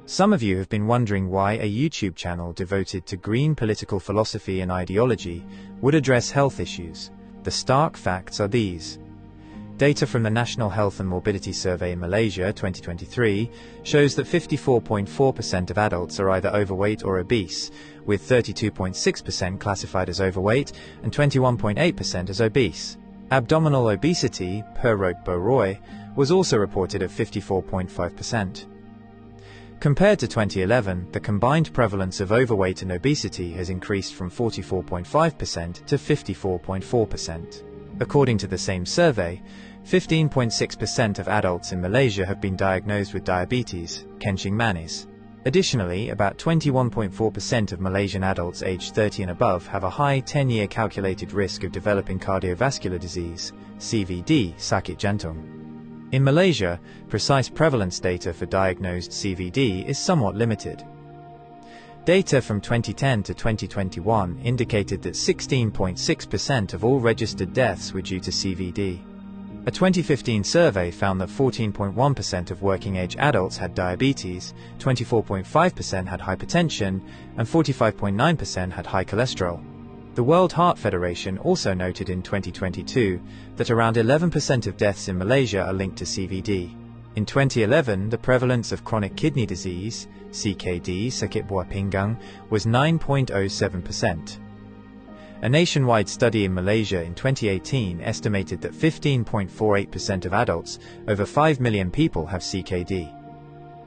Some of you have been wondering why a YouTube channel devoted to green political philosophy and ideology would address health issues. The stark facts are these. Data from the National Health and Morbidity Survey in Malaysia 2023 shows that 54.4% of adults are either overweight or obese, with 32.6% classified as overweight and 21.8% as obese. Abdominal obesity, per Roque Roy, was also reported at 54.5%. Compared to 2011, the combined prevalence of overweight and obesity has increased from 44.5% to 54.4%. According to the same survey, 15.6% of adults in Malaysia have been diagnosed with diabetes, kencing manis. Additionally, about 21.4% of Malaysian adults aged 30 and above have a high 10-year calculated risk of developing cardiovascular disease, CVD, sakit jantung. In Malaysia, precise prevalence data for diagnosed CVD is somewhat limited. Data from 2010 to 2021 indicated that 16.6% of all registered deaths were due to CVD. A 2015 survey found that 14.1% of working-age adults had diabetes, 24.5% had hypertension, and 45.9% had high cholesterol. The World Heart Federation also noted in 2022 that around 11% of deaths in Malaysia are linked to CVD. In 2011, the prevalence of chronic kidney disease, CKD, sakit buah pinggang, was 9.07%. A nationwide study in Malaysia in 2018 estimated that 15.48% of adults, over 5 million people, have CKD.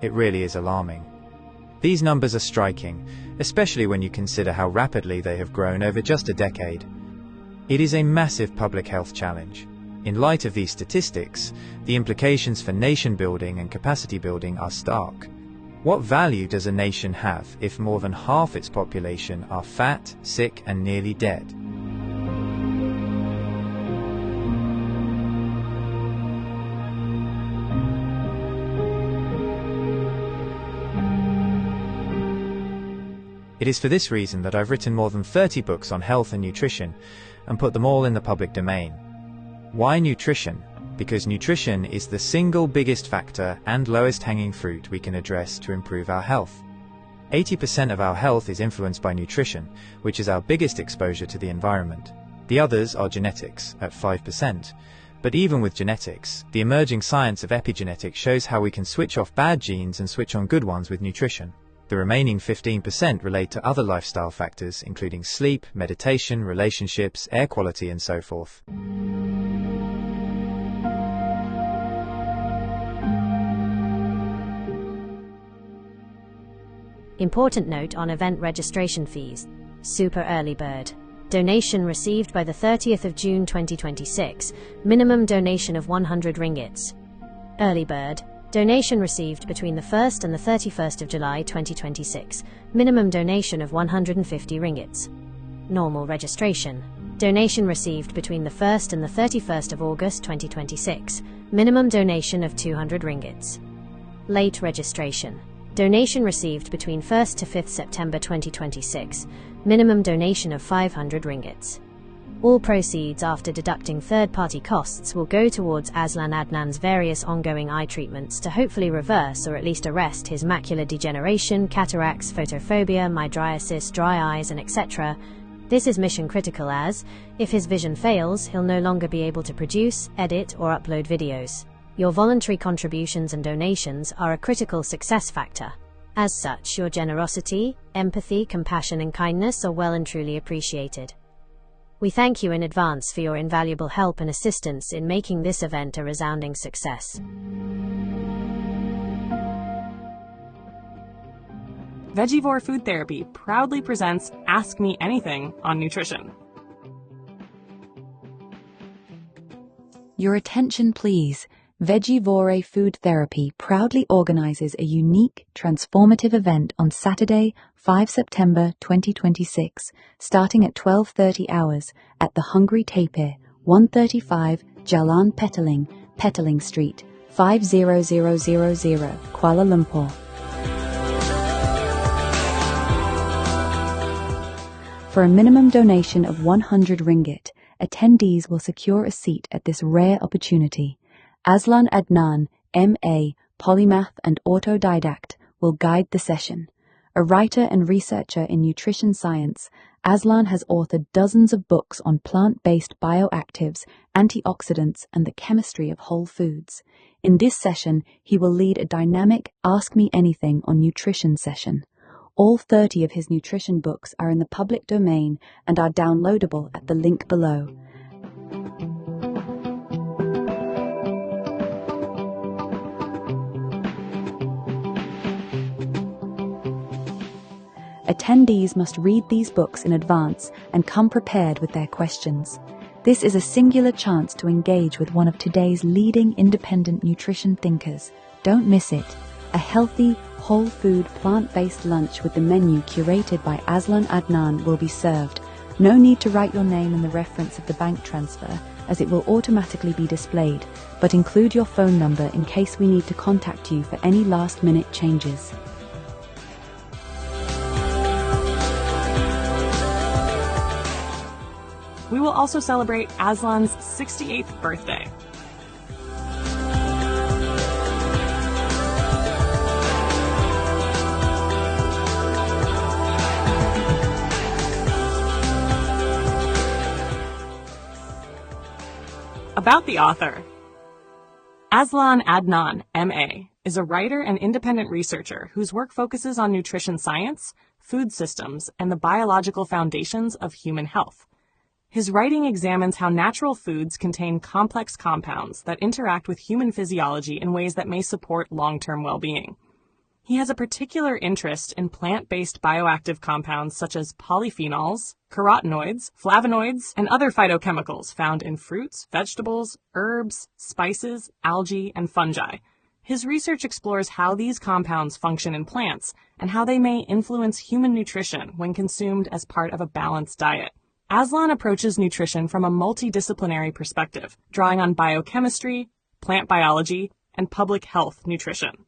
It really is alarming. These numbers are striking, especially when you consider how rapidly they have grown over just a decade. It is a massive public health challenge. In light of these statistics, the implications for nation building and capacity building are stark. What value does a nation have if more than half its population are fat, sick, and nearly dead? It is for this reason that I've written more than 30 books on health and nutrition and put them all in the public domain. Why nutrition? Because nutrition is the single biggest factor and lowest hanging fruit we can address to improve our health. 80% of our health is influenced by nutrition, which is our biggest exposure to the environment. The others are genetics, at 5%. But even with genetics, the emerging science of epigenetics shows how we can switch off bad genes and switch on good ones with nutrition. The remaining 15% relate to other lifestyle factors, including sleep, meditation, relationships, air quality, and so forth. Important note on event registration fees. Super Early Bird. Donation received by the 30th of June 2026. Minimum donation of 100 ringgits. Early Bird. Donation received between the 1st and the 31st of July 2026. Minimum donation of 150 ringgits. Normal registration. Donation received between the 1st and the 31st of August 2026. Minimum donation of 200 ringgits. Late registration. Donation received between 1st to 5th September 2026. Minimum donation of 500 ringgits. All proceeds after deducting third-party costs will go towards Azlan Adnan's various ongoing eye treatments to hopefully reverse or at least arrest his macular degeneration, cataracts, photophobia, mydriasis, dry eyes, and etc. This is mission critical as, if his vision fails, he'll no longer be able to produce, edit, or upload videos. Your voluntary contributions and donations are a critical success factor. As such, your generosity, empathy, compassion, and kindness are well and truly appreciated. We thank you in advance for your invaluable help and assistance in making this event a resounding success. Vegivore Food Therapy proudly presents Ask Me Anything on nutrition. Your attention, please. Vegivore Food Therapy proudly organizes a unique, transformative event on Saturday, 5 September 2026, starting at 12:30 hours at the Hungry Tapir, 135 Jalan Petaling Street, 50000, Kuala Lumpur. For a minimum donation of 100 ringgit, attendees will secure a seat at this rare opportunity. Azlan Adnan, M.A., polymath and autodidact, will guide the session. A writer and researcher in nutrition science, Aslan has authored dozens of books on plant-based bioactives, antioxidants, and the chemistry of whole foods. In this session, he will lead a dynamic Ask Me Anything on Nutrition session. All 30 of his nutrition books are in the public domain and are downloadable at the link below. Attendees must read these books in advance and come prepared with their questions. This is a singular chance to engage with one of today's leading independent nutrition thinkers. Don't miss it. A healthy, whole food, plant-based lunch with the menu curated by Aslan Adnan will be served. No need to write your name in the reference of the bank transfer, as it will automatically be displayed, but include your phone number in case we need to contact you for any last-minute changes. We will also celebrate Aslan's 68th birthday. About the author. Aslan Adnan, M.A., is a writer and independent researcher whose work focuses on nutrition science, food systems, and the biological foundations of human health. His writing examines how natural foods contain complex compounds that interact with human physiology in ways that may support long-term well-being. He has a particular interest in plant-based bioactive compounds such as polyphenols, carotenoids, flavonoids, and other phytochemicals found in fruits, vegetables, herbs, spices, algae, and fungi. His research explores how these compounds function in plants and how they may influence human nutrition when consumed as part of a balanced diet. Aslan approaches nutrition from a multidisciplinary perspective, drawing on biochemistry, plant biology, and public health nutrition.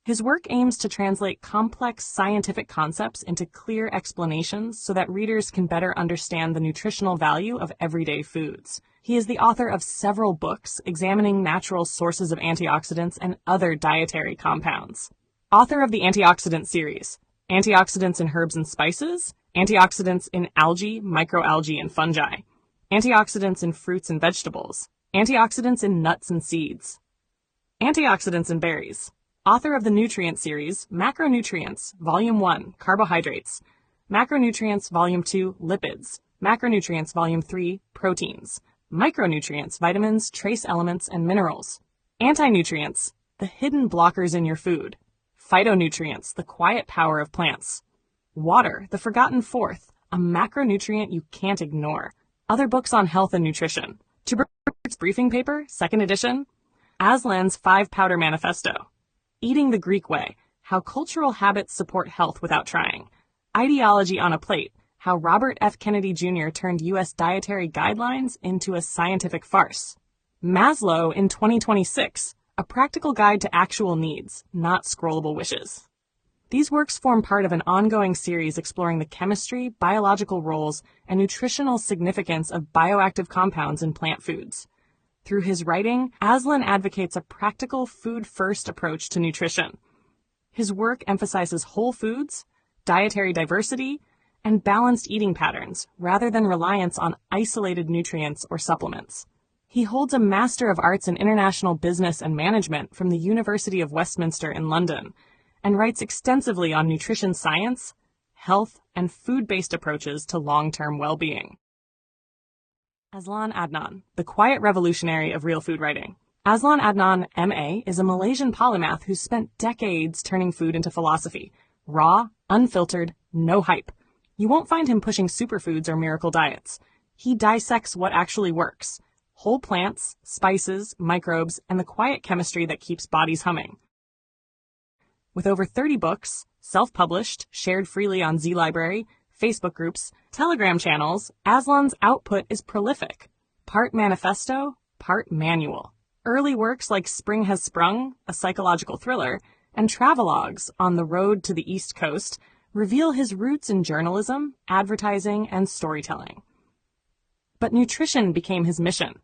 His work aims to translate complex scientific concepts into clear explanations so that readers can better understand the nutritional value of everyday foods. He is the author of several books examining natural sources of antioxidants and other dietary compounds. Author of the Antioxidant series, Antioxidants in Herbs and Spices, Antioxidants in Algae, Microalgae, and Fungi, Antioxidants in Fruits and Vegetables, Antioxidants in Nuts and Seeds, Antioxidants in Berries. Author of the Nutrient series, Macronutrients, Volume 1, Carbohydrates, Macronutrients, Volume 2, Lipids, Macronutrients, Volume 3, Proteins, Micronutrients, Vitamins, Trace Elements, and Minerals, Anti-nutrients, the hidden blockers in your food, Phytonutrients, the quiet power of plants, Water, the forgotten fourth, a macronutrient you can't ignore, other books on health and nutrition, Tuber's Briefing Paper, 2nd edition, Aslan's 5-Powder Manifesto, Eating the Greek Way, How Cultural Habits Support Health Without Trying, Ideology on a Plate, How Robert F. Kennedy Jr. Turned U.S. Dietary Guidelines into a Scientific Farce, Maslow in 2026, A Practical Guide to Actual Needs, Not Scrollable Wishes. These works form part of an ongoing series exploring the chemistry, biological roles, and nutritional significance of bioactive compounds in plant foods. Through his writing, Aslan advocates a practical food-first approach to nutrition. His work emphasizes whole foods, dietary diversity, and balanced eating patterns, rather than reliance on isolated nutrients or supplements. He holds a Master of Arts in International Business and Management from the University of Westminster in London, and writes extensively on nutrition science, health, and food-based approaches to long-term well-being. Aslan Adnan, the quiet revolutionary of real food writing. Aslan Adnan, M.A., is a Malaysian polymath who spent decades turning food into philosophy. Raw, unfiltered, no hype. You won't find him pushing superfoods or miracle diets. He dissects what actually works. Whole plants, spices, microbes, and the quiet chemistry that keeps bodies humming. With over 30 books, self-published, shared freely on Z-Library, Facebook groups, Telegram channels, Aslan's output is prolific. Part manifesto, part manual. Early works like Spring Has Sprung, a psychological thriller, and travelogues On the Road to the East Coast reveal his roots in journalism, advertising, and storytelling. But nutrition became his mission.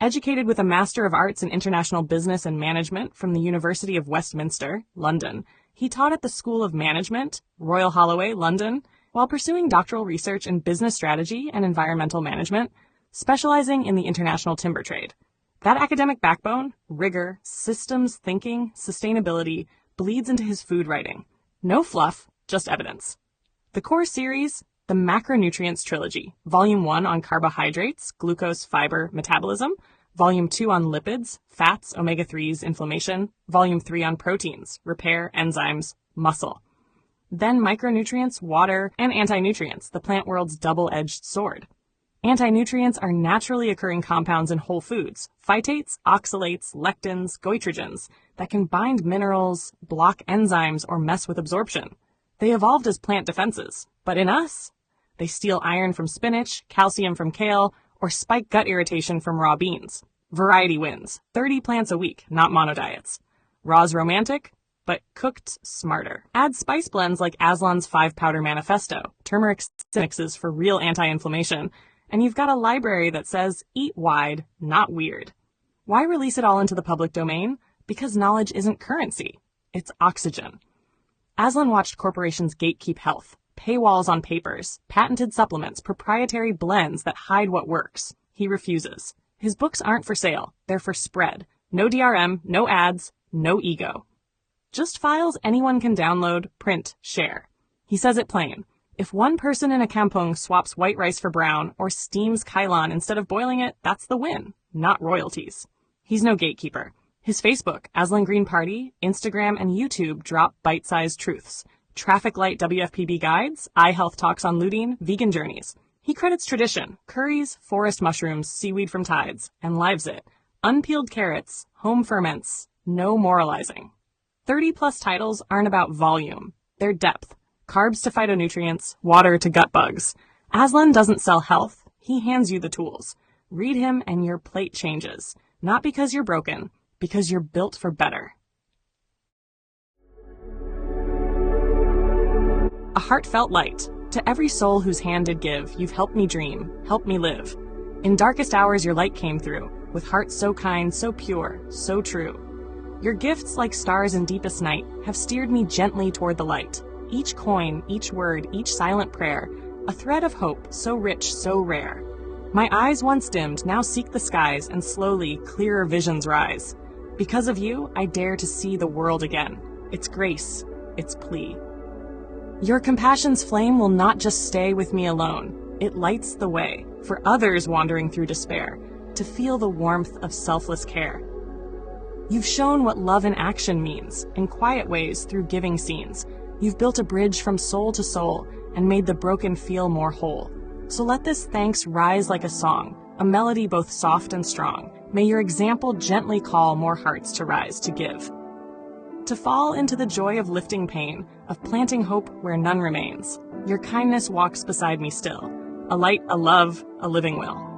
Educated with a Master of Arts in International Business and Management from the University of Westminster, London, He taught at the School of Management, Royal Holloway, London, while pursuing doctoral research in business strategy and environmental management, specializing in the international timber trade. That academic backbone, rigor, systems thinking, sustainability, bleeds into his food writing. No fluff, just evidence. The core series, the Macronutrients Trilogy, Volume 1 on carbohydrates, glucose, fiber, metabolism, Volume 2 on lipids, fats, omega-3s, inflammation, Volume 3 on proteins, repair, enzymes, muscle. Then micronutrients, water, and anti-nutrients, the plant world's double-edged sword. Anti-nutrients are naturally occurring compounds in whole foods, phytates, oxalates, lectins, goitrogens, that can bind minerals, block enzymes, or mess with absorption. They evolved as plant defenses, but in us, they steal iron from spinach, calcium from kale, or spike gut irritation from raw beans. Variety wins. 30 plants a week, not monodiets. Raw's romantic, but cooked smarter. Add spice blends like Aslan's 5-powder manifesto, turmeric mixes for real anti-inflammation, and you've got a library that says, eat wide, not weird. Why release it all into the public domain? Because knowledge isn't currency. It's oxygen. Aslan watched corporations gatekeep health, paywalls on papers, patented supplements, proprietary blends that hide what works. He refuses. His books aren't for sale. They're for spread. No DRM, no ads, no ego. Just files anyone can download, print, share. He says it plain. If one person in a kampong swaps white rice for brown or steams kailan instead of boiling it, that's the win, not royalties. He's no gatekeeper. His Facebook, Aslan Green Party, Instagram, and YouTube drop bite-sized truths. Traffic light WFPB guides, eye health talks on lutein, vegan journeys. He credits tradition, curries, forest mushrooms, seaweed from tides, and lives it. Unpeeled carrots, home ferments, no moralizing. 30-plus titles aren't about volume. They're depth. Carbs to phytonutrients, water to gut bugs. Aslan doesn't sell health. He hands you the tools. Read him and your plate changes. Not because you're broken, because you're built for better. A heartfelt light. To every soul whose hand did give, you've helped me dream, helped me live. In darkest hours your light came through, with hearts so kind, so pure, so true. Your gifts, like stars in deepest night, have steered me gently toward the light. Each coin, each word, each silent prayer, a thread of hope, so rich, so rare. My eyes once dimmed now seek the skies, and slowly, clearer visions rise. Because of you, I dare to see the world again. Its grace, its plea. Your compassion's flame will not just stay with me alone. It lights the way for others wandering through despair to feel the warmth of selfless care. You've shown what love in action means, in quiet ways through giving scenes. You've built a bridge from soul to soul and made the broken feel more whole. So let this thanks rise like a song, a melody both soft and strong. May your example gently call more hearts to rise to give. To fall into the joy of lifting pain, of planting hope where none remains. Your kindness walks beside me still, a light, a love, a living will.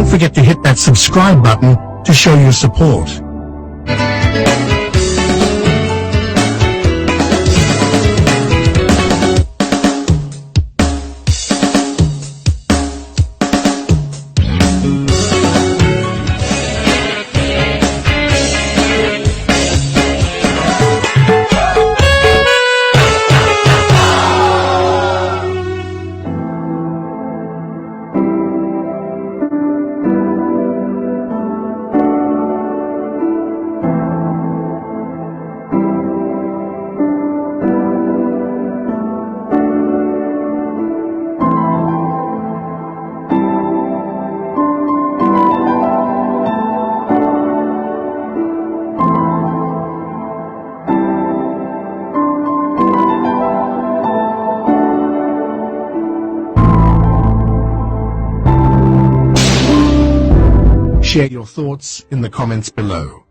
don't forget to hit that subscribe button to show your support. Share your thoughts in the comments below.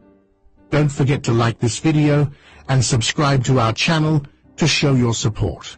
Don't forget to like this video and subscribe to our channel to show your support.